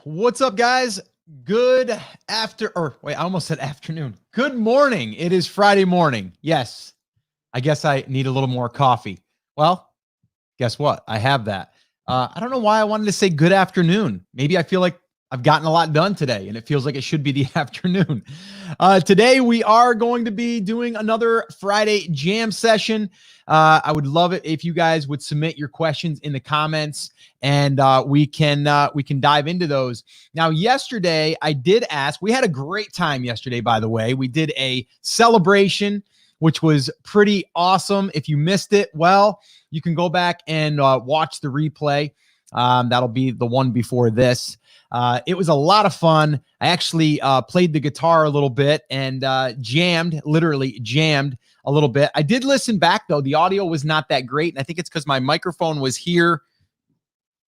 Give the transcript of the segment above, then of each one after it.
What's up, guys? Good I almost said afternoon. Good morning. It is Friday morning. Yes, I guess I need a little more coffee. Well, guess what? I have that. I don't know why I wanted to say good afternoon. Maybe I feel like I've gotten a lot done today and it feels like it should be the afternoon. Today, we are going to be doing another Friday jam session. I would love it if you guys would submit your questions in the comments and we can dive into those. Now, yesterday, I did ask, we had a great time yesterday, by the way. We did a celebration, which was pretty awesome. If you missed it, well, you can go back and watch the replay. That'll be the one before this. It was a lot of fun. I actually played the guitar a little bit and literally jammed a little bit. I did listen back, though. The audio was not that great, and I think it's because my microphone was here,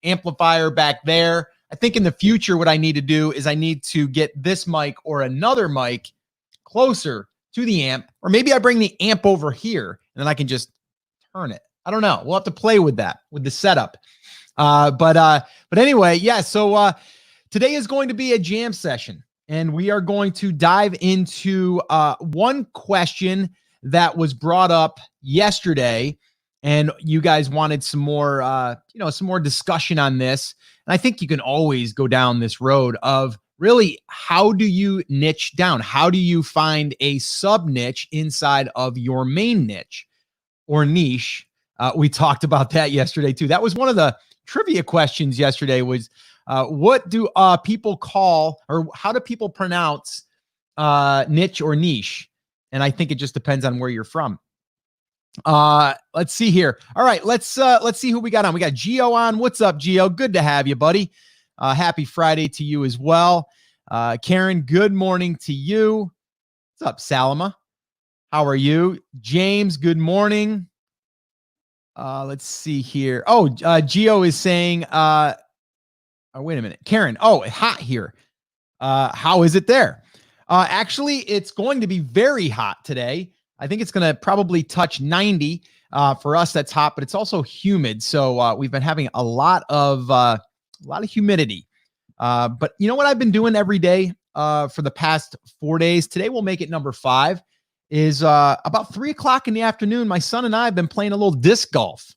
amplifier back there. I think in the future, what I need to do is I need to get this mic or another mic closer to the amp, or maybe I bring the amp over here and then I can just turn it. I don't know. We'll have to play with that, with the setup. But anyway, yeah. So today is going to be a jam session, and we are going to dive into one question that was brought up yesterday, and you guys wanted some more, some more discussion on this. And I think you can always go down this road of really, how do you niche down? How do you find a sub niche inside of your main niche or niche? We talked about that yesterday too. That was one of the trivia questions yesterday was, what do people call, or how do people pronounce niche or niche? And I think it just depends on where you're from. Let's see here. All right, let's see who we got on. We got Gio on. What's up, Gio? Good to have you, buddy. Happy Friday to you as well. Karen, good morning to you. What's up, Salama? How are you? James, good morning. Let's see here. Oh, Gio is saying, oh, wait a minute. Karen, oh, hot here. How is it there? Actually, it's going to be very hot today. I think it's going to probably touch 90. For us, that's hot, but it's also humid. So we've been having a lot of humidity. But you know what I've been doing every day for the past 4 days? Today we'll make it number 5. Is about 3 o'clock in the afternoon. My son and I have been playing a little disc golf.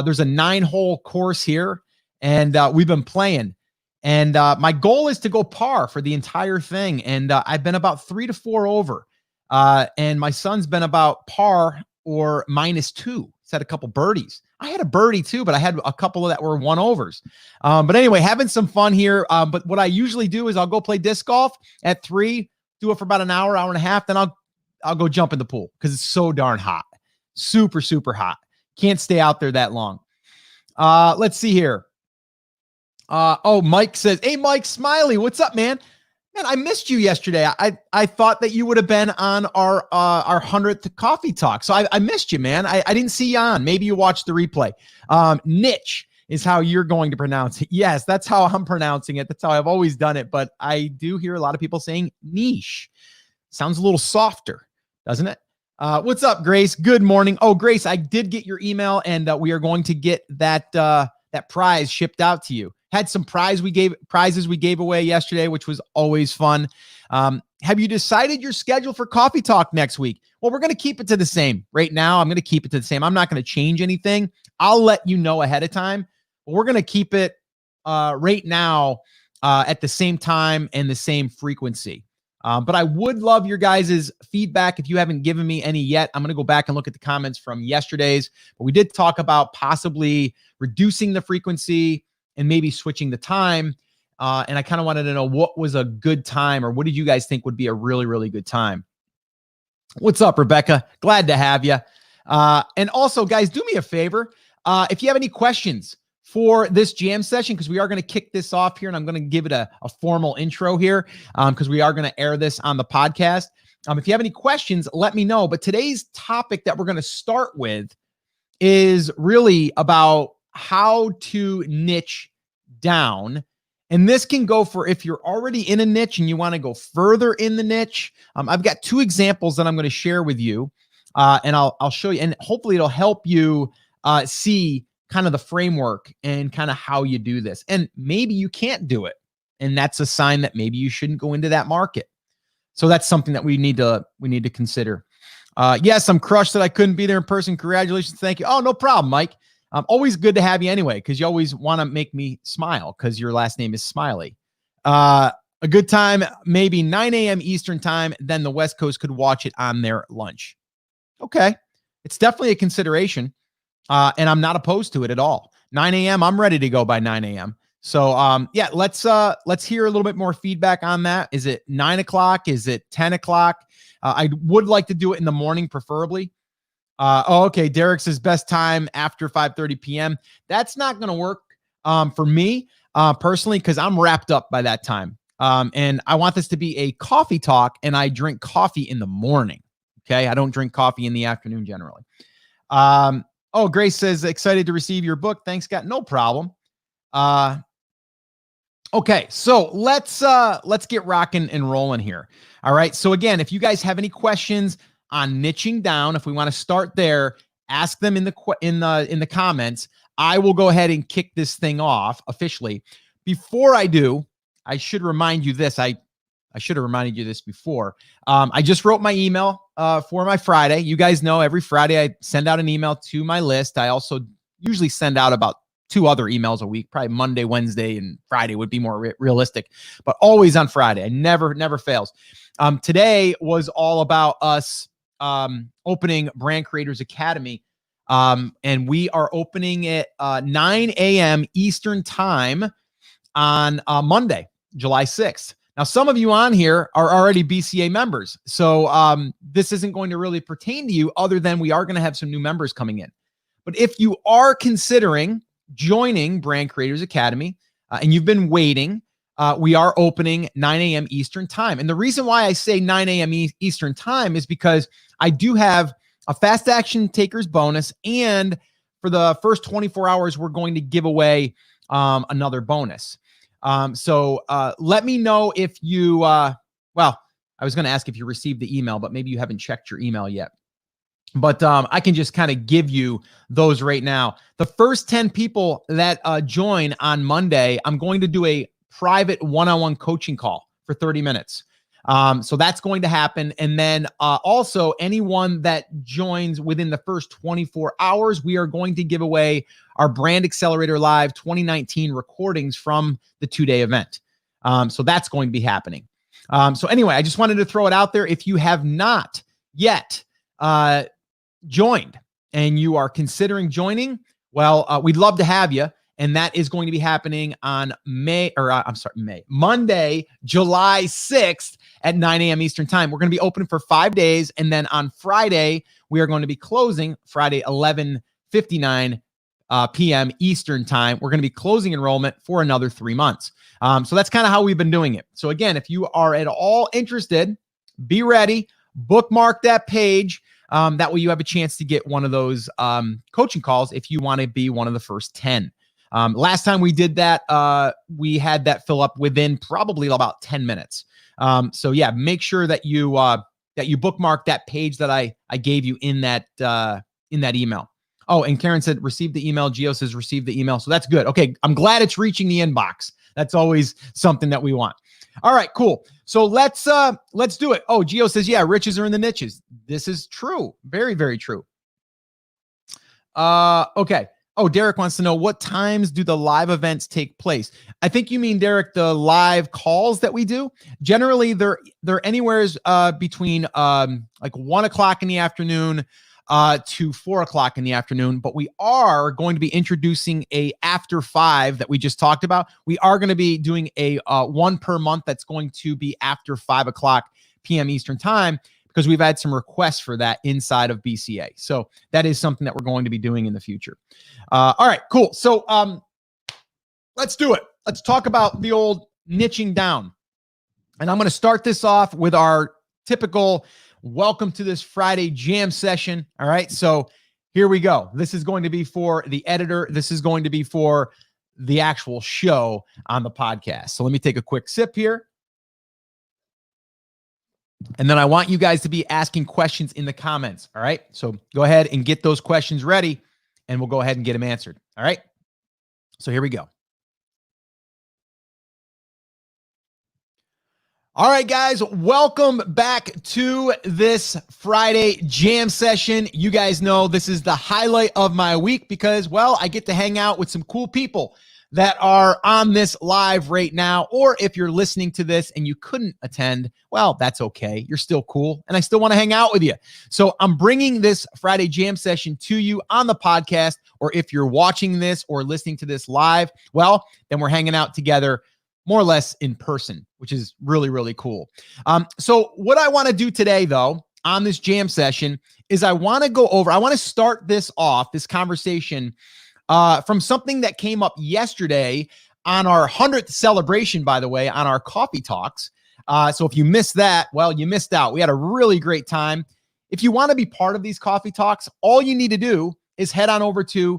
There's a 9-hole course here, and we've been playing. And my goal is to go par for the entire thing. And I've been about 3 to 4 over. And my son's been about par or -2. He's had a couple birdies. I had a birdie too, but I had a couple that were 1-overs. But anyway, having some fun here. But what I usually do is I'll go play disc golf at 3, do it for about an hour, hour and a half. Then I'll go jump in the pool because it's so darn hot. Super, super hot. Can't stay out there that long. Let's see here. Oh, Mike says, hey, Mike Smiley, what's up, man? Man, I missed you yesterday. I thought that you would have been on our 100th coffee talk. So I missed you, man. I didn't see you on. Maybe you watched the replay. Niche is how you're going to pronounce it. Yes, that's how I'm pronouncing it. That's how I've always done it. But I do hear a lot of people saying niche. Sounds a little softer, doesn't it? What's up, Grace? Good morning. Oh, Grace, I did get your email, and we are going to get that prize shipped out to you. Had some prizes we gave away yesterday, which was always fun. Have you decided your schedule for Coffee Talk next week? Well, we're going to keep it to the same. Right now, I'm going to keep it to the same. I'm not going to change anything. I'll let you know ahead of time, but we're going to keep it right now at the same time and the same frequency. But I would love your guys' feedback. If you haven't given me any yet, I'm going to go back and look at the comments from yesterday's. But we did talk about possibly reducing the frequency and maybe switching the time. And I kind of wanted to know what was a good time, or what did you guys think would be a really, really good time? What's up, Rebecca? Glad to have you. And also, guys, do me a favor. If you have any questions for this jam session, because we are going to kick this off here, and I'm going to give it a formal intro here, because we are going to air this on the podcast. If you have any questions, let me know. But today's topic that we're going to start with is really about how to niche down. And this can go for if you're already in a niche and you want to go further in the niche. I've got 2 examples that I'm going to share with you, and I'll show you, and hopefully it'll help you see kind of the framework and kind of how you do this. And maybe you can't do it. and that's a sign that maybe you shouldn't go into that market. So that's something that we need to consider. Yes, I'm crushed that I couldn't be there in person. Congratulations. Thank you. Oh, no problem, Mike. Always good to have you anyway, because you always want to make me smile because your last name is Smiley. A good time, maybe 9 a.m. Eastern time. Then the West Coast could watch it on their lunch. Okay. It's definitely a consideration. And I'm not opposed to it at all. 9 a.m. I'm ready to go by 9 a.m. So, yeah, let's hear a little bit more feedback on that. Is it 9 o'clock? Is it 10 o'clock? I would like to do it in the morning, preferably. Okay. Derek says best time after 5:30 p.m. That's not going to work for me personally, because I'm wrapped up by that time. And I want this to be a coffee talk, and I drink coffee in the morning. Okay. I don't drink coffee in the afternoon generally. Oh, Grace says excited to receive your book. Thanks, Scott. No problem. Okay, so let's get rocking and rolling here. All right. So again, if you guys have any questions on niching down, if we want to start there, ask them in the comments. I will go ahead and kick this thing off officially. Before I do, I should remind you this. I should have reminded you this before. I just wrote my email for my Friday. You guys know every Friday I send out an email to my list. I also usually send out about 2 other emails a week, probably Monday, Wednesday, and Friday would be more realistic, but always on Friday. It never fails. Today was all about us opening Brand Creators Academy. And we are opening it 9 a.m. Eastern time on Monday, July 6th. Now, some of you on here are already BCA members. So this isn't going to really pertain to you other than we are going to have some new members coming in. But if you are considering joining Brand Creators Academy and you've been waiting, we are opening 9 a.m. Eastern time. And the reason why I say 9 a.m. Eastern time is because I do have a fast action takers bonus. And for the first 24 hours, we're going to give away another bonus. So let me know if you, well, I was going to ask if you received the email, but maybe you haven't checked your email yet. But I can just kind of give you those right now. The first 10 people that join on Monday, I'm going to do a private one-on-one coaching call for 30 minutes. So that's going to happen. And then also anyone that joins within the first 24 hours, we are going to give away our Brand Accelerator Live 2019 recordings from the 2-day event. So that's going to be happening. So anyway, I just wanted to throw it out there. If you have not yet joined and you are considering joining, well, we'd love to have you. And that is going to be happening on Monday, July 6th at 9 a.m. Eastern time. We're going to be open for 5 days. And then on Friday, we are going to be closing Friday, 11:59 p.m. Eastern time. We're going to be closing enrollment for another 3 months. So that's kind of how we've been doing it. So again, if you are at all interested, be ready, bookmark that page. That way you have a chance to get one of those coaching calls if you want to be one of the first 10. Last time we did that, we had that fill up within probably about 10 minutes. So yeah, make sure that you bookmark that page that I gave you in that email. Oh, and Karen said, received the email. Gio says, received the email. So that's good. Okay. I'm glad it's reaching the inbox. That's always something that we want. All right, cool. So let's do it. Oh, Gio says, yeah, riches are in the niches. This is true. Very, very true. Okay. Oh, Derek wants to know, what times do the live events take place? I think you mean, Derek, the live calls that we do. Generally, they're anywhere between like 1 o'clock in the afternoon to 4 o'clock in the afternoon. But we are going to be introducing a after 5 that we just talked about. We are going to be doing a one per month that's going to be after 5 o'clock p.m. Eastern time, because we've had some requests for that inside of BCA. So that is something that we're going to be doing in the future. All right, cool. So let's do it. Let's talk about the old niching down. And I'm going to start this off with our typical welcome to this Friday jam session. All right, so here we go. This is going to be for the editor. This is going to be for the actual show on the podcast. So let me take a quick sip here. And then I want you guys to be asking questions in the comments. All right. So go ahead and get those questions ready and we'll go ahead and get them answered. All right. So here we go. All right, guys, welcome back to this Friday jam session. You guys know this is the highlight of my week because, well, I get to hang out with some cool people that are on this live right now. Or if you're listening to this and you couldn't attend, well, that's okay. You're still cool, and I still want to hang out with you. So I'm bringing this Friday jam session to you on the podcast, or if you're watching this or listening to this live, well, then we're hanging out together more or less in person, which is really, really cool. So what I want to do today, though, on this jam session is I want to start this off, this conversation, from something that came up yesterday on our 100th celebration, by the way, on our coffee talks. So if you missed that, well, you missed out. We had a really great time. If you want to be part of these coffee talks, all you need to do is head on over to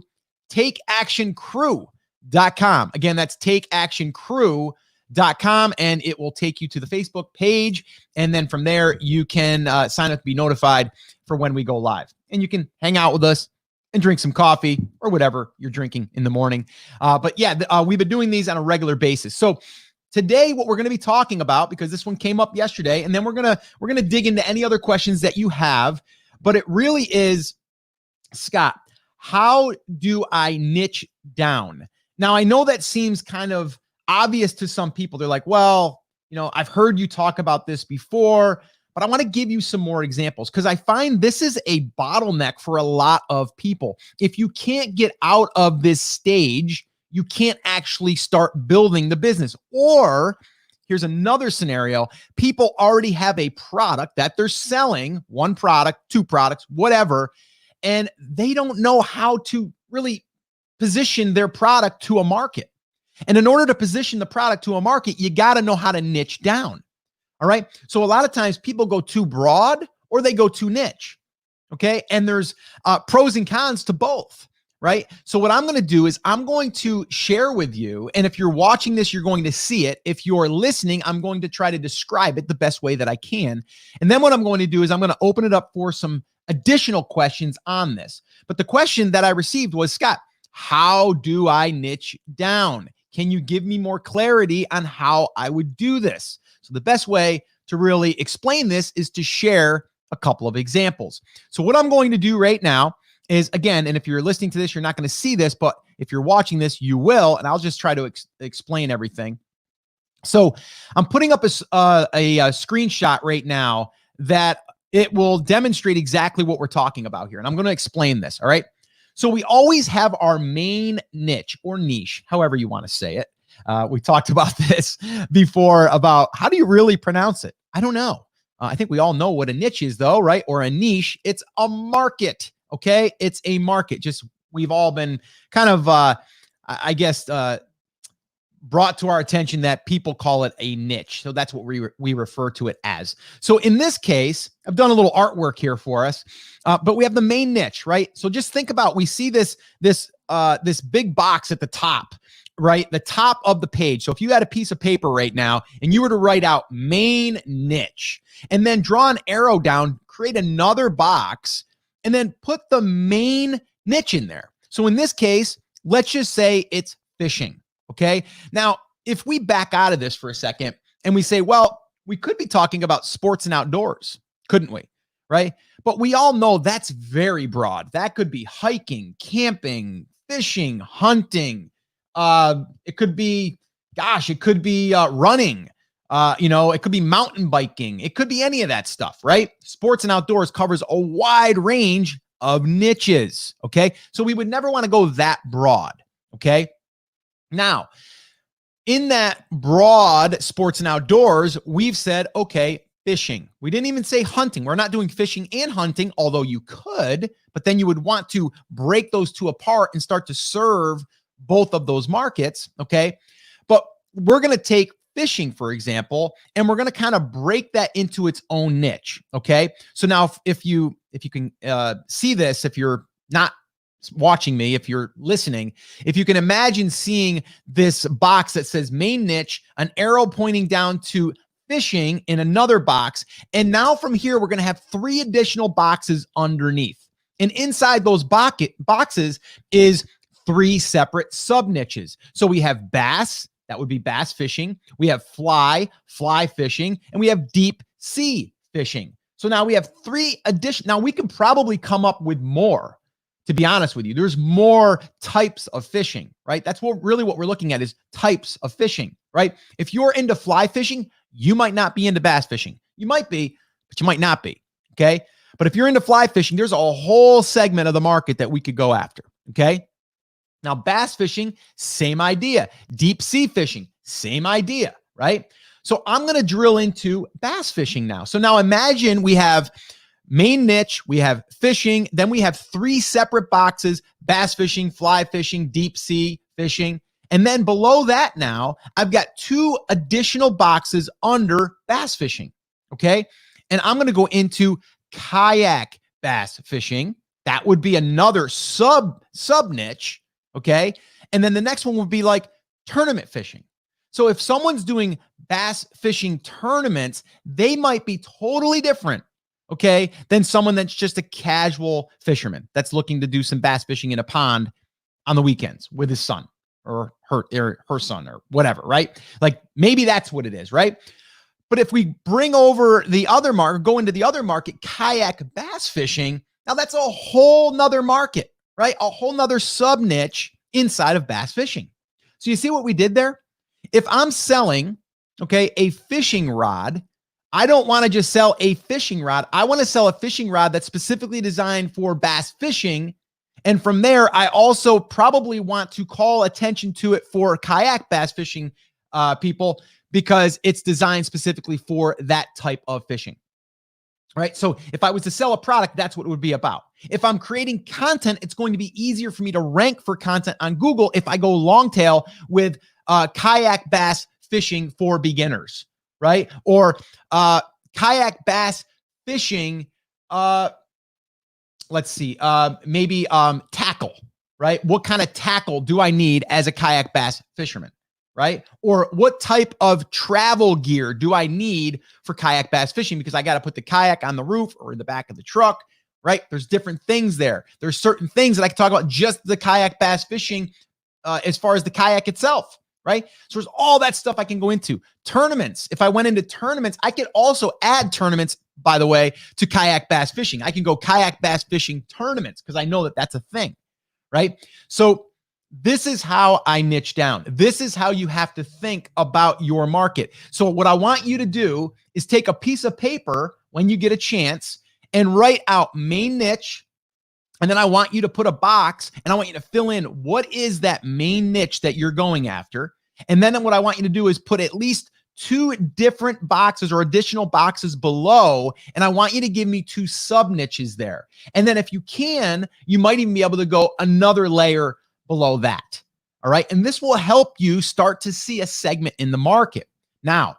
takeactioncrew.com. Again, that's takeactioncrew.com, and it will take you to the Facebook page. And then from there, you can sign up to be notified for when we go live. And you can hang out with us and drink some coffee or whatever you're drinking in the morning. But yeah, we've been doing these on a regular basis. So today, what we're going to be talking about, because this one came up yesterday, and then we're going to dig into any other questions that you have. But it really is, Scott, how do I niche down? Now, I know that seems kind of obvious to some people. They're like, well, I've heard you talk about this before, but I want to give you some more examples because I find this is a bottleneck for a lot of people. If you can't get out of this stage, you can't actually start building the business. Or here's another scenario. People already have a product that they're selling, one product, two products, whatever, and they don't know how to really position their product to a market. And in order to position the product to a market, you got to know how to niche down. All right. So a lot of times people go too broad or they go too niche. Okay. And there's pros and cons to both. Right. So what I'm going to do is I'm going to share with you. And if you're watching this, you're going to see it. If you're listening, I'm going to try to describe it the best way that I can. And then what I'm going to do is I'm going to open it up for some additional questions on this. But the question that I received was, Scott, how do I niche down? Can you give me more clarity on how I would do this? So the best way to really explain this is to share a couple of examples. So what I'm going to do right now is, again, and if you're listening to this, you're not going to see this, but if you're watching this, you will, and I'll just try to explain everything. So I'm putting up a screenshot right now that it will demonstrate exactly what we're talking about here, and I'm going to explain this, all right? So we always have our main niche or niche, however you want to say it. We talked about this before about how do you really pronounce it? I don't know. I think we all know what a niche is though, right? Or a niche. It's a market, okay? It's a market. Just we've all been kind of, brought to our attention that people call it a niche. So that's what we refer to it as. So in this case, I've done a little artwork here for us, but we have the main niche, right? So just think about, we see this big box at the top, right? The top of the page. So if you had a piece of paper right now and you were to write out main niche and then draw an arrow down, create another box, and then put the main niche in there. So in this case, let's just say it's fishing. Okay. Now, if we back out of this for a second and we say, well, we could be talking about sports and outdoors, couldn't we? Right. But we all know that's very broad. That could be hiking, camping, fishing, hunting. It could be running. It could be mountain biking. It could be any of that stuff, right? Sports and outdoors covers a wide range of niches. Okay. So we would never want to go that broad. Okay. Now, in that broad sports and outdoors, we've said, okay, fishing. We didn't even say hunting. We're not doing fishing and hunting, although you could, but then you would want to break those two apart and start to serve both of those markets, okay? But we're going to take fishing, for example, and we're going to kind of break that into its own niche, okay? So now if you can see this, if you're not watching me, if you're listening, if you can imagine seeing this box that says main niche, an arrow pointing down to fishing in another box. And now from here, we're going to have 3 additional boxes underneath. And inside those boxes is 3 separate sub niches. So we have bass, That would be bass fishing. We have fly fishing, and we have deep sea fishing. So now we have 3 additional. Now we can probably come up with more, to be honest with you. There's more types of fishing, right? That's what we're looking at is types of fishing, right? If you're into fly fishing, you might not be into bass fishing. You might be, but you might not be, okay? But if you're into fly fishing, there's a whole segment of the market that we could go after, okay? Now, bass fishing, same idea. Deep sea fishing, same idea, right? So I'm going to drill into bass fishing now. So now imagine we have main niche, we have fishing, then we have 3 separate boxes: bass fishing, fly fishing, deep sea fishing. And then below that now, I've got 2 additional boxes under bass fishing, okay? And I'm going to go into kayak bass fishing. That would be another sub niche, okay? And then the next one would be like tournament fishing. So if someone's doing bass fishing tournaments, they might be totally different, okay, than someone that's just a casual fisherman that's looking to do some bass fishing in a pond on the weekends with his son or her son or whatever, right? Like maybe that's what it is, right? But if we bring over the other market, go into the other market, kayak bass fishing, now that's a whole nother market, right? A whole nother sub niche inside of bass fishing. So you see what we did there? If I'm selling, okay, a fishing rod, I don't want to just sell a fishing rod. I want to sell a fishing rod that's specifically designed for bass fishing. And from there, I also probably want to call attention to it for kayak bass fishing people, because it's designed specifically for that type of fishing, right? So if I was to sell a product, that's what it would be about. If I'm creating content, it's going to be easier for me to rank for content on Google if I go long tail with kayak bass fishing for beginners, right? Or kayak bass fishing, let's see, maybe tackle, right? What kind of tackle do I need as a kayak bass fisherman, right? Or what type of travel gear do I need for kayak bass fishing? Because I got to put the kayak on the roof or in the back of the truck, right? There's different things there. There's certain things that I can talk about just the kayak bass fishing as far as the kayak itself, right? So there's all that stuff I can go into. Tournaments. If I went into tournaments, I could also add tournaments, by the way, to kayak bass fishing. I can go kayak bass fishing tournaments because I know that that's a thing, right? So this is how I niche down. This is how you have to think about your market. So what I want you to do is take a piece of paper when you get a chance and write out main niche. And then I want you to put a box and I want you to fill in what is that main niche that you're going after. And then what I want you to do is put at least 2 different boxes or additional boxes below. And I want you to give me 2 sub niches there. And then if you can, you might even be able to go another layer below that. All right. And this will help you start to see a segment in the market. Now,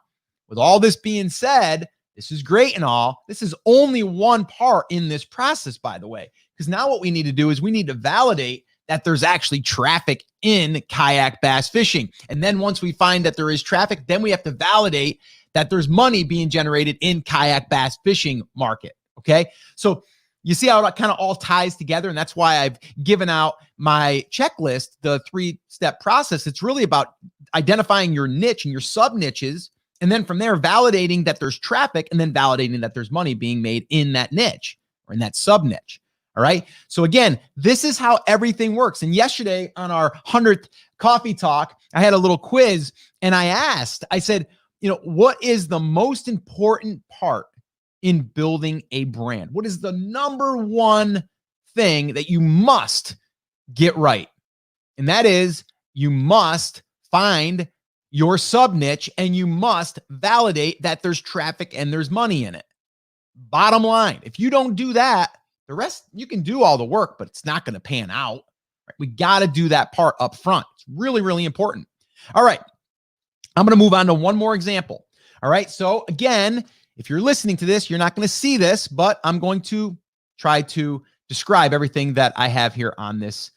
with all this being said, this is great and all. This is only one part in this process, by the way, because now what we need to do is we need to validate that there's actually traffic in kayak bass fishing. And then once we find that there is traffic, then we have to validate that there's money being generated in kayak bass fishing market. Okay. So you see how it kind of all ties together. And that's why I've given out my checklist, the 3-step process. It's really about identifying your niche and your sub niches. And then from there, validating that there's traffic and then validating that there's money being made in that niche or in that sub niche. All right. So again, this is how everything works. And yesterday on our 100th coffee talk, I had a little quiz and I said, what is the most important part in building a brand? What is the number one thing that you must get right? And that is you must find your sub niche and you must validate that there's traffic and there's money in it. Bottom line, if you don't do that, the rest, you can do all the work, but it's not going to pan out. Right? We got to do that part up front. It's really, really important. All right. I'm going to move on to one more example. All right. So again, if you're listening to this, you're not going to see this, but I'm going to try to describe everything that I have here on this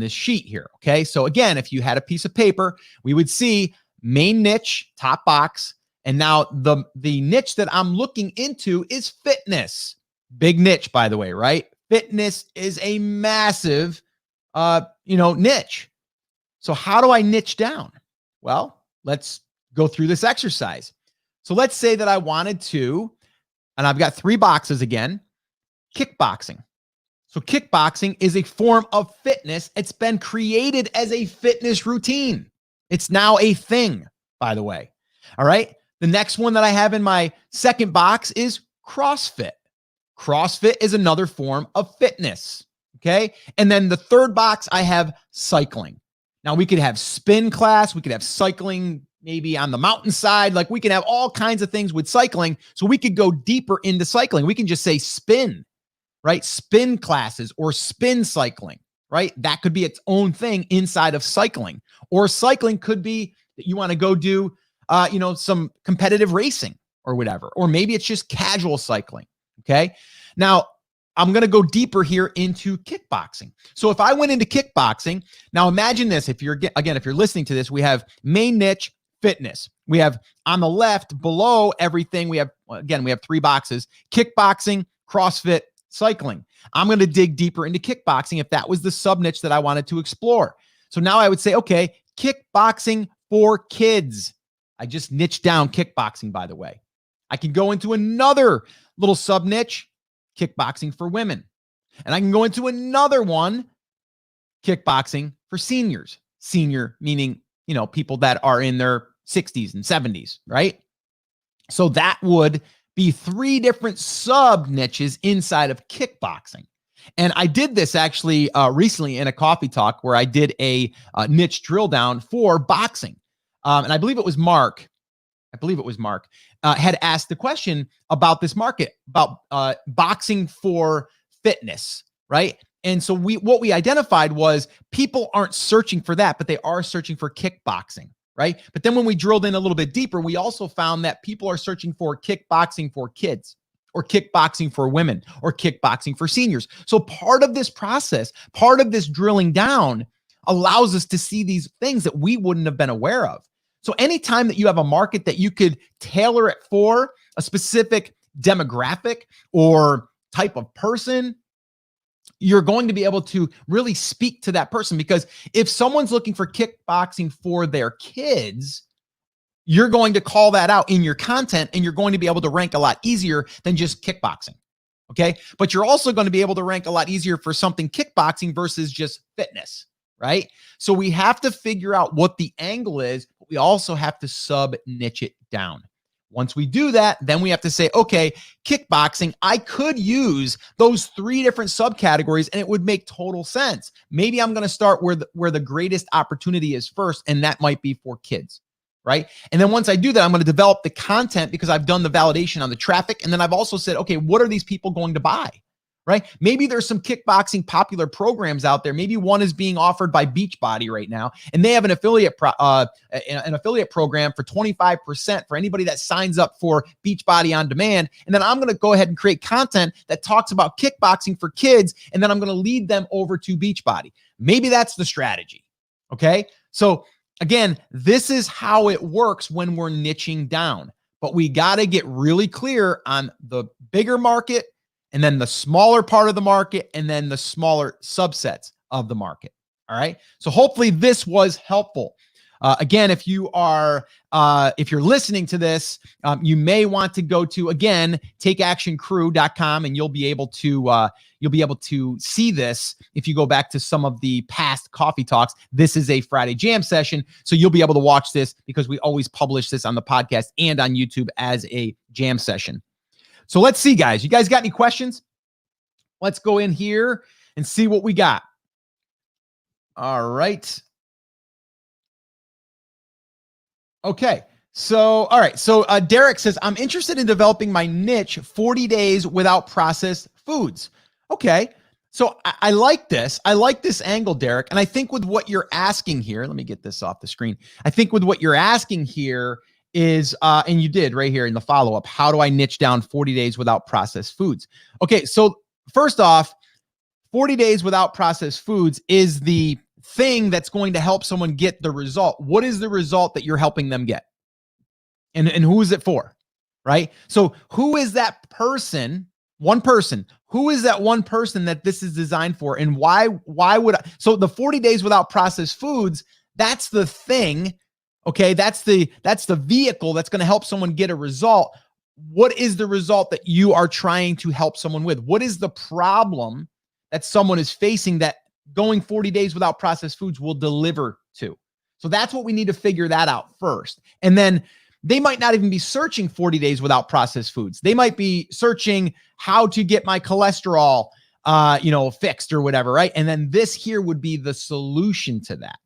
sheet here. Okay. So again, if you had a piece of paper, we would see main niche, top box. And now the niche that I'm looking into is fitness. Big niche, by the way, right? Fitness is a massive, niche. So how do I niche down? Well, let's go through this exercise. So let's say that I wanted to, and I've got 3 boxes again, kickboxing. So kickboxing is a form of fitness. It's been created as a fitness routine. It's now a thing, by the way. All right. The next one that I have in my second box is CrossFit. CrossFit is another form of fitness. Okay. And then the third box, I have cycling. Now we could have spin class. We could have cycling maybe on the mountainside. Like we can have all kinds of things with cycling. So we could go deeper into cycling. We can just say spin, right? Spin classes or spin cycling, right? That could be its own thing inside of cycling. Or cycling could be that you want to go do, some competitive racing or whatever. Or maybe it's just casual cycling. Okay. Now I'm going to go deeper here into kickboxing. So if I went into kickboxing, now imagine this. If you're listening to this, we have main niche fitness. We have on the left below everything. We have 3 boxes: kickboxing, CrossFit, cycling. I'm going to dig deeper into kickboxing if that was the sub niche that I wanted to explore. So now I would say, okay, kickboxing for kids. I just niched down kickboxing, by the way. I can go into another little sub niche, kickboxing for women. And I can go into another one, kickboxing for seniors. Senior meaning, people that are in their 60s and 70s, right? So that would be 3 different sub niches inside of kickboxing. And I did this actually recently in a coffee talk where I did a niche drill down for boxing. And I believe it was Mark. Had asked the question about this market, about boxing for fitness, right? And so what we identified was people aren't searching for that, but they are searching for kickboxing, right? But then when we drilled in a little bit deeper, we also found that people are searching for kickboxing for kids, or kickboxing for women, or kickboxing for seniors. So part of this process, part of this drilling down allows us to see these things that we wouldn't have been aware of. So anytime that you have a market that you could tailor it for a specific demographic or type of person, you're going to be able to really speak to that person. Because if someone's looking for kickboxing for their kids, you're going to call that out in your content, and you're going to be able to rank a lot easier than just kickboxing. Okay. But you're also going to be able to rank a lot easier for something kickboxing versus just fitness, right? So we have to figure out what the angle is, but we also have to sub niche it down. Once we do that, then we have to say, okay, kickboxing, I could use those 3 different subcategories and it would make total sense. Maybe I'm going to start where the greatest opportunity is first, and that might be for kids, right? And then once I do that, I'm going to develop the content because I've done the validation on the traffic. And then I've also said, okay, what are these people going to buy? Right? Maybe there's some kickboxing popular programs out there. Maybe one is being offered by Beachbody right now, and they have an affiliate program for 25% for anybody that signs up for Beachbody on demand. And then I'm going to go ahead and create content that talks about kickboxing for kids, and then I'm going to lead them over to Beachbody. Maybe that's the strategy. Okay. So again, this is how it works when we're niching down, but we got to get really clear on the bigger market, and then the smaller part of the market, and then the smaller subsets of the market. All right. So hopefully this was helpful. Again, if you're listening to this, you may want to go to, again, takeactioncrew.com, and you'll be able to see this. If you go back to some of the past coffee talks, this is a Friday jam session. So you'll be able to watch this because we always publish this on the podcast and on YouTube as a jam session. So let's see, guys. You guys got any questions? Let's go in here and see what we got. All right. Okay. So, all right. So Derek says, I'm interested in developing my niche 40 days without processed foods. Okay. So I like this. I like this angle, Derek. And I think with what you're asking here, let me get this off the screen. I think with what you're asking here is, and you did right here in the follow-up, how do I niche down 40 days without processed foods? Okay, so first off, 40 days without processed foods is the thing that's going to help someone get the result. What is the result that you're helping them get? And who is it for, right? So who is that person, one person? Who is that one person that this is designed for? And why would I? So the 40 days without processed foods, that's the thing Okay, that's the vehicle that's going to help someone get a result. What is the result that you are trying to help someone with? What is the problem that someone is facing that going 40 days without processed foods will deliver to? So that's what we need to figure that out first. And then they might not even be searching 40 days without processed foods. They might be searching how to get my cholesterol, fixed or whatever, right? And then this here would be the solution to that.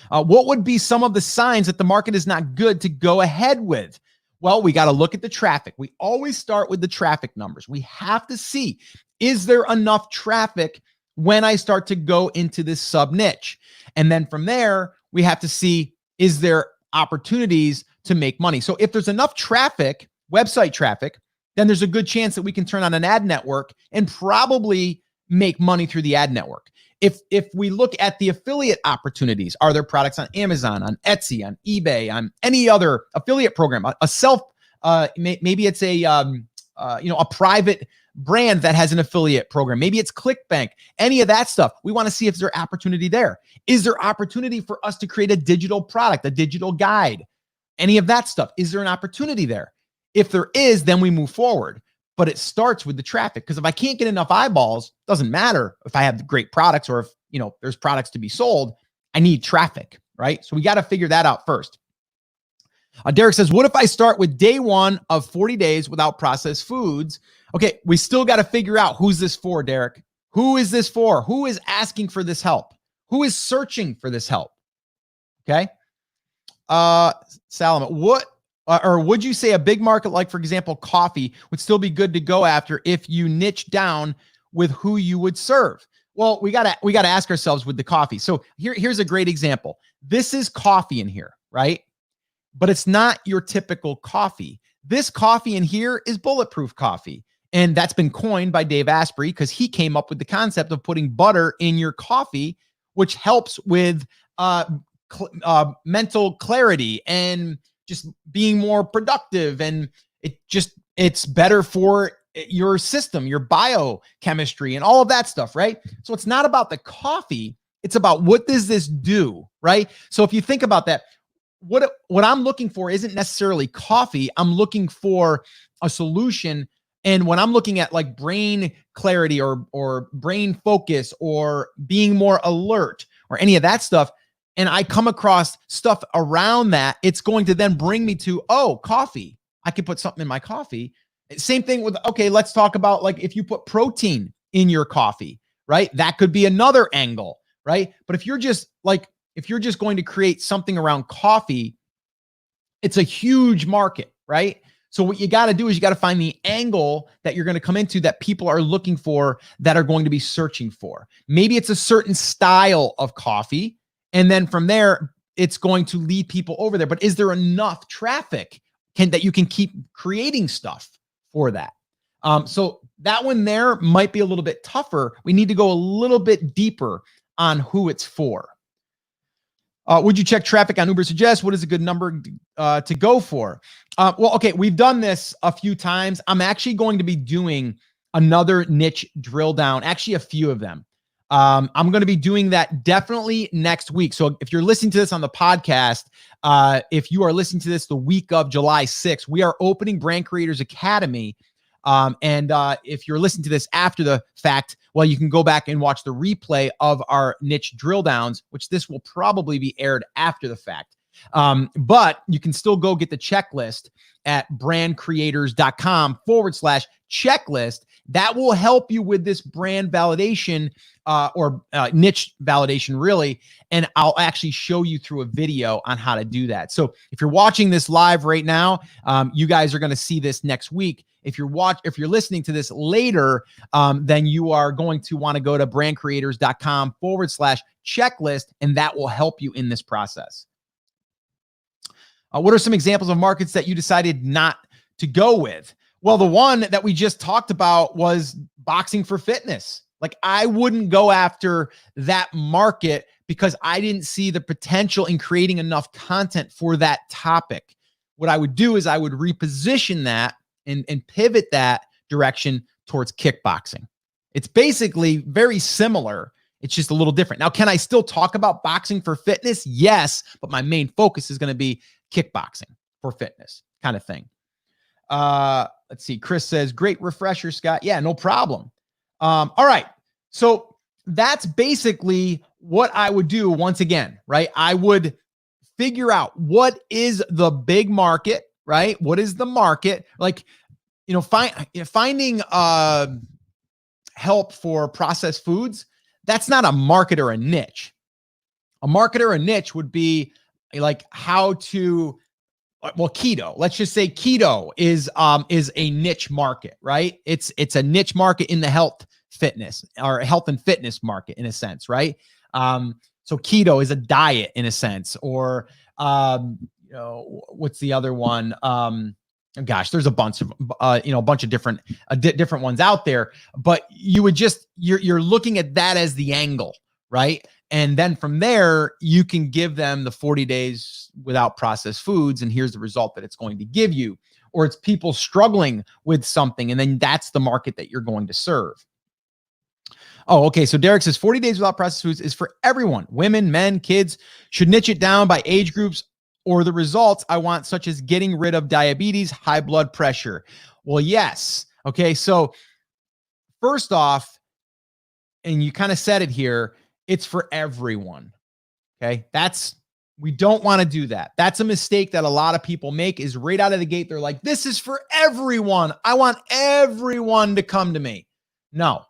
What would be some of the signs that the market is not good to go ahead with? Well, we got to look at the traffic. We always start with the traffic numbers. We have to see, is there enough traffic when I start to go into this sub niche? And then from there, we have to see, is there opportunities to make money? So if there's enough traffic, website traffic, then there's a good chance that we can turn on an ad network and probably make money through the ad network. If we look at the affiliate opportunities, are there products on Amazon, on Etsy, on eBay, on any other affiliate program, maybe it's a private brand that has an affiliate program. Maybe it's ClickBank, any of that stuff. We want to see if there's opportunity there. Is there opportunity for us to create a digital product, a digital guide, any of that stuff? Is there an opportunity there? If there is, then we move forward. But it starts with the traffic, because if I can't get enough eyeballs, doesn't matter if I have great products or if, there's products to be sold, I need traffic, right? So we got to figure that out first. Derek says, what if I start with day 1 of 40 days without processed foods? Okay, we still got to figure out who's this for, Derek. Who is this for? Who is asking for this help? Who is searching for this help? Okay. Salama, would you say a big market like, for example, coffee would still be good to go after if you niche down with who you would serve? Well, we gotta ask ourselves with the coffee. So here's a great example. This is coffee in here, right? But it's not your typical coffee. This coffee in here is bulletproof coffee. And that's been coined by Dave Asprey because he came up with the concept of putting butter in your coffee, which helps with mental clarity and just being more productive. And it's better for your system, your biochemistry and all of that stuff, right? So it's not about the coffee. It's about what does this do, right? So if you think about that, what I'm looking for isn't necessarily coffee. I'm looking for a solution. And when I'm looking at like brain clarity or brain focus or being more alert or any of that stuff, and I come across stuff around that, it's going to then bring me to, coffee. I could put something in my coffee. Same thing with, okay, let's talk about like if you put protein in your coffee, right? That could be another angle, right? But if you're just going to create something around coffee, it's a huge market, right? So what you got to do is you got to find the angle that you're going to come into that people are looking for, that are going to be searching for. Maybe it's a certain style of coffee. And then from there, it's going to lead people over there. But is there enough traffic that you can keep creating stuff for that? So that one there might be a little bit tougher. We need to go a little bit deeper on who it's for. Would you check traffic on Uber Suggest? What is a good number to go for? Well, okay, we've done this a few times. I'm actually going to be doing another niche drill down, actually a few of them. I'm going to be doing that definitely next week. So if you're listening to this on the podcast, if you are listening to this the week of July 6th, we are opening Brand Creators Academy. And if you're listening to this after the fact, well, you can go back and watch the replay of our niche drill downs, which this will probably be aired after the fact. But you can still go get the checklist at brandcreators.com/checklist. That will help you with this brand validation or niche validation, really. And I'll actually show you through a video on how to do that. So if you're watching this live right now, you guys are going to see this next week. If you're listening to this later, then you are going to want to go to brandcreators.com/checklist, and that will help you in this process. What are some examples of markets that you decided not to go with? Well, the one that we just talked about was boxing for fitness. Like, I wouldn't go after that market because I didn't see the potential in creating enough content for that topic. What I would do is I would reposition that and pivot that direction towards kickboxing. It's basically very similar It's just a little different. Now, can I still talk about boxing for fitness? Yes, but my main focus is going to be kickboxing for fitness kind of thing. Let's see. Chris says, great refresher, Scott. Yeah, no problem. All right. So that's basically what I would do once again, right? I would figure out what is the big market, right? What is the market? Like, finding help for processed foods, that's not a market or a niche. A market or a niche would be like how to, well, keto. Let's just say keto is a niche market, right? It's a niche market in the health and fitness market in a sense, right? So keto is a diet in a sense, or what's the other one? Gosh, there's a bunch of a bunch of different ones out there, but you would just you're looking at that as the angle, right? And then from there, you can give them the 40 days without processed foods, and here's the result that it's going to give you. Or it's people struggling with something, and then that's the market that you're going to serve. Oh, okay. So Derek says 40 days without processed foods is for everyone, women, men, kids. Should niche it down by age groups or the results I want, such as getting rid of diabetes, high blood pressure. Well, yes. Okay. So first off, and you kind of said it here, it's for everyone. Okay. We don't want to do that. That's a mistake that a lot of people make, is right out of the gate. They're like, this is for everyone. I want everyone to come to me. No.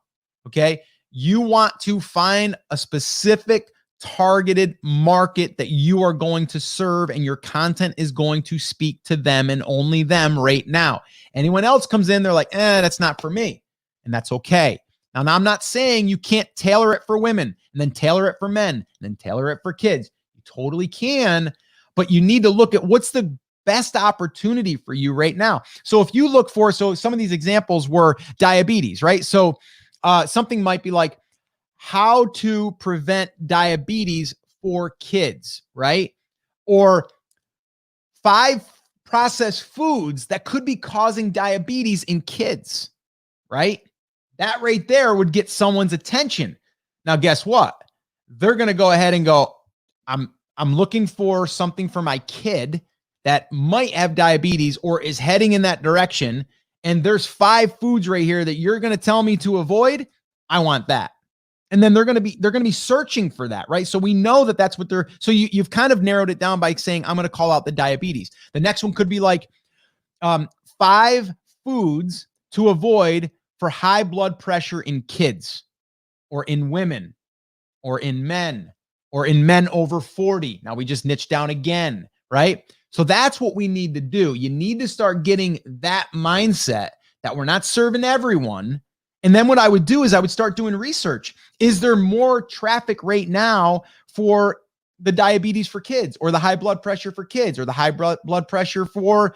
Okay. You want to find a specific targeted market that you are going to serve, and your content is going to speak to them and only them right now. Anyone else comes in, they're like, that's not for me. And that's okay. Now, I'm not saying you can't tailor it for women and then tailor it for men and then tailor it for kids. You totally can, but you need to look at what's the best opportunity for you right now. So if you look for, so some of these examples were diabetes, right? So something might be like how to prevent diabetes for kids, right? Or 5 processed foods that could be causing diabetes in kids, right? That right there would get someone's attention. Now, guess what? They're going to go ahead and go, I'm looking for something for my kid that might have diabetes or is heading in that direction. And there's 5 foods right here that you're going to tell me to avoid. I want that. And then they're going to be searching for that, right? So we know that that's what so you've kind of narrowed it down by saying, I'm going to call out the diabetes. The next one could be like 5 foods to avoid for high blood pressure in kids, or in women, or in men, or in men over 40. Now we just niched down again, right? So that's what we need to do. You need to start getting that mindset that we're not serving everyone. And then what I would do is I would start doing research. Is there more traffic right now for the diabetes for kids, or the high blood pressure for kids, or the high blood pressure for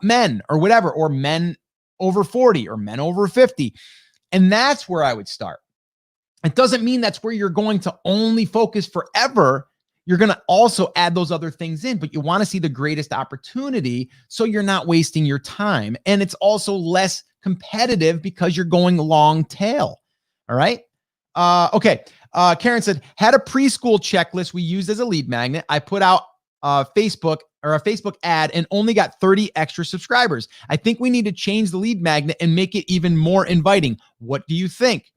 men, or whatever, or men over 40 or men over 50? And that's where I would start. It doesn't mean that's where you're going to only focus forever. You're going to also add those other things in, but you want to see the greatest opportunity so you're not wasting your time. And it's also less competitive because you're going long tail. All right. Okay. Karen said, had a preschool checklist we used as a lead magnet. I put out a Facebook ad and only got 30 extra subscribers. I think we need to change the lead magnet and make it even more inviting. What do you think?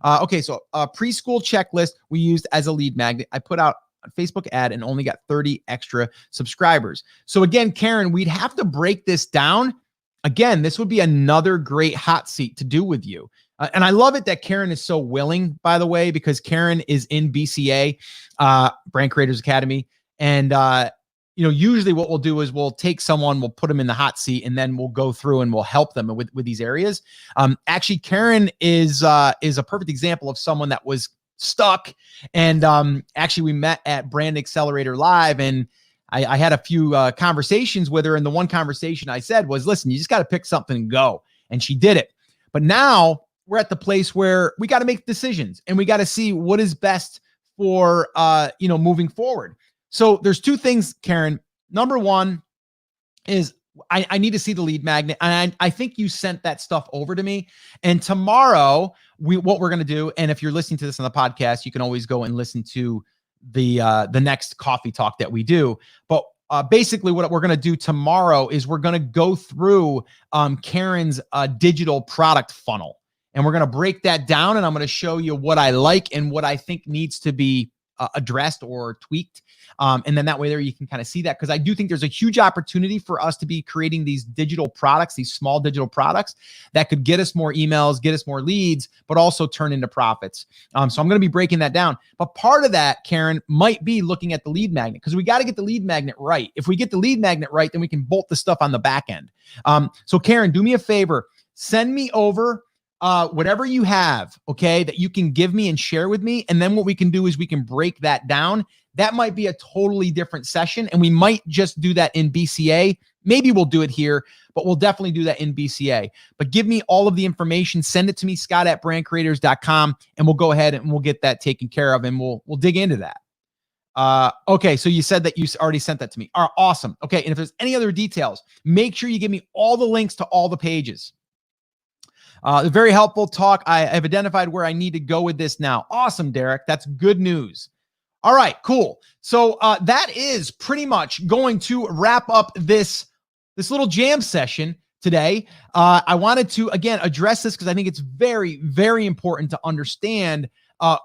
Okay. So a preschool checklist we used as a lead magnet. I put out a Facebook ad and only got 30 extra subscribers. So again, Karen, we'd have to break this down. Again, this would be another great hot seat to do with you. And I love it that Karen is so willing, by the way, because Karen is in BCA, Brand Creators Academy. And, usually what we'll do is we'll take someone, we'll put them in the hot seat, and then we'll go through and we'll help them with these areas. Actually, Karen is a perfect example of someone that was stuck. And actually, we met at Brand Accelerator Live, and I had a few conversations with her. And the one conversation I said was, listen, you just got to pick something and go. And she did it. But now we're at the place where we got to make decisions, and we got to see what is best for, moving forward. So there's 2 things, Karen. Number one is, I need to see the lead magnet. And I think you sent that stuff over to me. And tomorrow, what we're going to do, and if you're listening to this on the podcast, you can always go and listen to the next coffee talk that we do. But basically what we're going to do tomorrow is we're going to go through Karen's digital product funnel. And we're going to break that down, and I'm going to show you what I like and what I think needs to be addressed or tweaked. And then that way there you can kind of see that, because I do think there's a huge opportunity for us to be creating these digital products, these small digital products that could get us more emails, get us more leads, but also turn into profits. So I'm going to be breaking that down. But part of that, Karen, might be looking at the lead magnet, because we got to get the lead magnet right. If we get the lead magnet right, then we can bolt the stuff on the back end. So Karen, do me a favor, send me over whatever you have, okay, that you can give me and share with me. And then what we can do is we can break that down. That might be a totally different session, and we might just do that in BCA. Maybe we'll do it here, but we'll definitely do that in BCA. But give me all of the information. Send it to me, Scott@brandcreators.com, and we'll go ahead and we'll get that taken care of, and we'll dig into that. Okay, so you said that you already sent that to me. All right, awesome. Okay, and if there's any other details, make sure you give me all the links to all the pages. Very helpful talk. I've identified where I need to go with this now. Awesome, Derek. That's good news. All right, cool. So that is pretty much going to wrap up this little jam session today. I wanted to, again, address this because I think it's very, very important to understand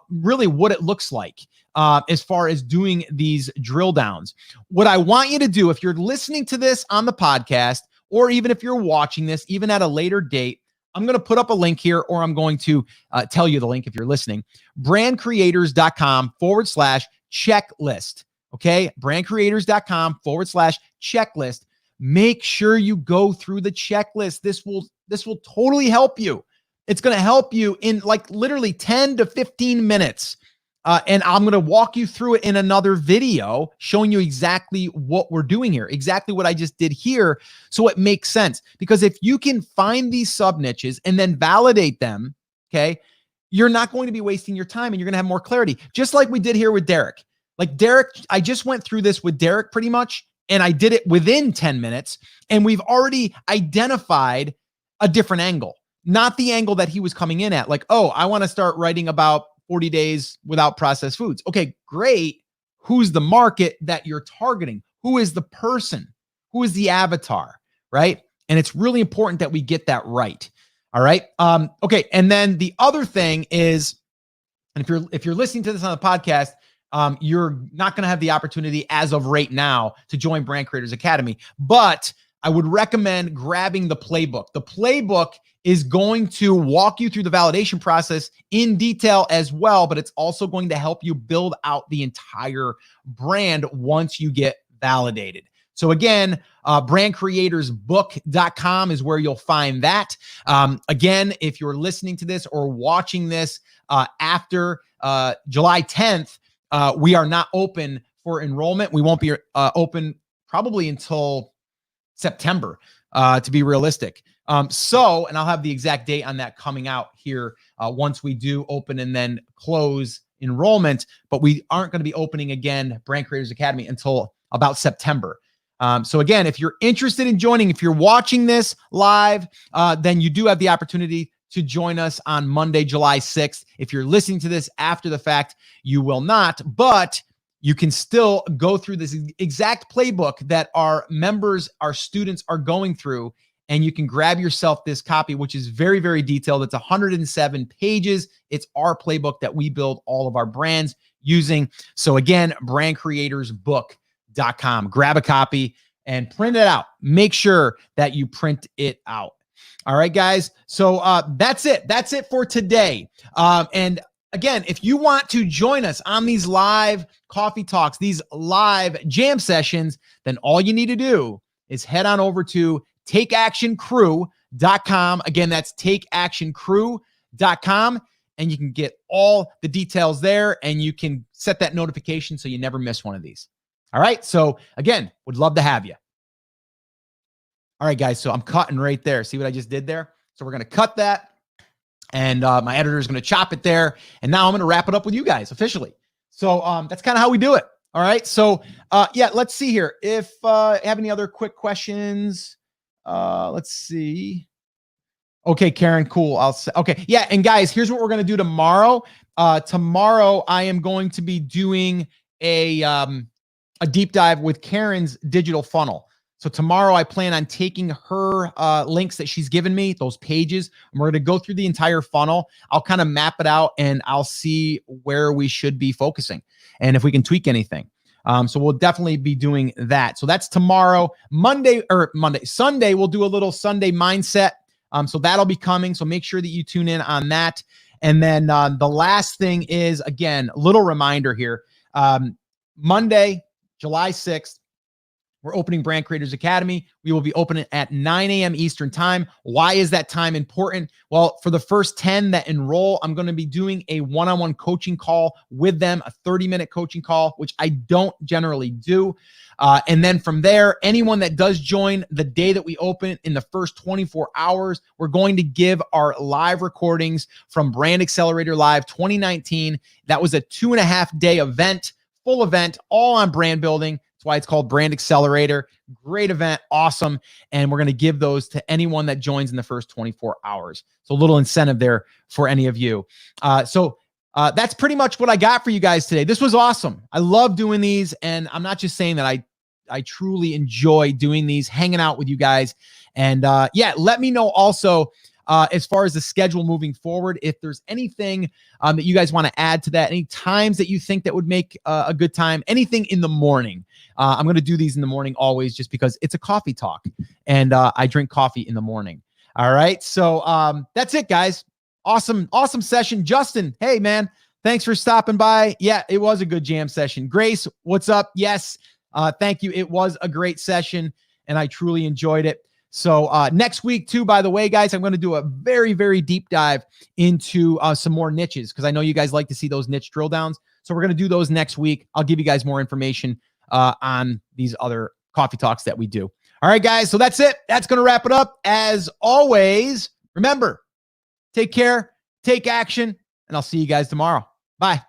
really what it looks like as far as doing these drill downs. What I want you to do, if you're listening to this on the podcast, or even if you're watching this, even at a later date, I'm going to put up a link here, or I'm going to tell you the link if you're listening. brandcreators.com/checklist. Okay. brandcreators.com/checklist. Make sure you go through the checklist. This will totally help you. It's going to help you in like literally 10 to 15 minutes. And I'm going to walk you through it in another video showing you exactly what we're doing here, exactly what I just did here. So it makes sense, because if you can find these sub niches and then validate them, okay, you're not going to be wasting your time, and you're going to have more clarity. Just like we did here with Derek. Like Derek, I just went through this with Derek pretty much, and I did it within 10 minutes, and we've already identified a different angle, not the angle that he was coming in at. Like, oh, I want to start writing about 40 days without processed foods. Okay, great. Who's the market that you're targeting? Who is the person? Who is the avatar, right? And it's really important that we get that right. All right. Okay. And then the other thing is, and if you're listening to this on the podcast, you're not going to have the opportunity as of right now to join Brand Creators Academy, but I would recommend grabbing the playbook. The playbook is going to walk you through the validation process in detail as well, but it's also going to help you build out the entire brand once you get validated. So again, brandcreatorsbook.com is where you'll find that. Again, if you're listening to this or watching this after July 10th, we are not open for enrollment. We won't be open probably until September, to be realistic. And I'll have the exact date on that coming out here once we do open and then close enrollment, but we aren't going to be opening again Brand Creators Academy until about September. So again, if you're interested in joining, if you're watching this live, then you do have the opportunity to join us on Monday, July 6th. If you're listening to this after the fact, you will not, but you can still go through this exact playbook that our members, our students are going through, and you can grab yourself this copy, which is very, very detailed. It's 107 pages. It's our playbook that we build all of our brands using. So again, brandcreatorsbook.com. Grab a copy and print it out. Make sure that you print it out. All right, guys. So that's it. That's it for today. And again, if you want to join us on these live coffee talks, these live jam sessions, then all you need to do is head on over to takeactioncrew.com. Again, that's takeactioncrew.com, and you can get all the details there, and you can set that notification so you never miss one of these. All right. So again, would love to have you. All right, guys. So I'm cutting right there. See what I just did there? So we're going to cut that, and my editor is going to chop it there. And now I'm going to wrap it up with you guys officially. So that's kind of how we do it. All right. So yeah, let's see here. If you have any other quick questions, Let's see. Okay, Karen, cool. Okay. Yeah, and guys, here's what we're going to do tomorrow. Tomorrow I am going to be doing a deep dive with Karen's digital funnel. So tomorrow I plan on taking her links that she's given me, those pages, and we're going to go through the entire funnel. I'll kind of map it out and I'll see where we should be focusing and if we can tweak anything. So we'll definitely be doing that. So that's tomorrow. Sunday, we'll do a little Sunday mindset. So that'll be coming. So make sure that you tune in on that. And then the last thing is, again, a little reminder here. Monday, July 6th, we're opening Brand Creators Academy. We will be opening at 9 a.m. Eastern time. Why is that time important? Well, for the first 10 that enroll, I'm going to be doing a one-on-one coaching call with them, a 30-minute coaching call, which I don't generally do. And then from there, anyone that does join the day that we open in the first 24 hours, we're going to give our live recordings from Brand Accelerator Live 2019. That was a 2.5-day event, full event, all on brand building. That's why it's called Brand Accelerator. Great event, awesome. And we're going to give those to anyone that joins in the first 24 hours. So a little incentive there for any of you. That's pretty much what I got for you guys today. This was awesome. I love doing these. And I'm not just saying that I truly enjoy doing these, hanging out with you guys. And yeah, let me know also as far as the schedule moving forward, if there's anything that you guys want to add to that, any times that you think that would make a good time, anything in the morning. I'm going to do these in the morning always just because it's a coffee talk and I drink coffee in the morning. All right. So that's it, guys. Awesome session. Justin, hey, man, thanks for stopping by. Yeah, it was a good jam session. Grace, what's up? Yes, thank you. It was a great session and I truly enjoyed it. So next week too, by the way, guys, I'm going to do a very, very deep dive into some more niches because I know you guys like to see those niche drill downs. So we're going to do those next week. I'll give you guys more information on these other coffee talks that we do. All right, guys. So that's it. That's going to wrap it up. As always, remember, take care, take action, and I'll see you guys tomorrow. Bye.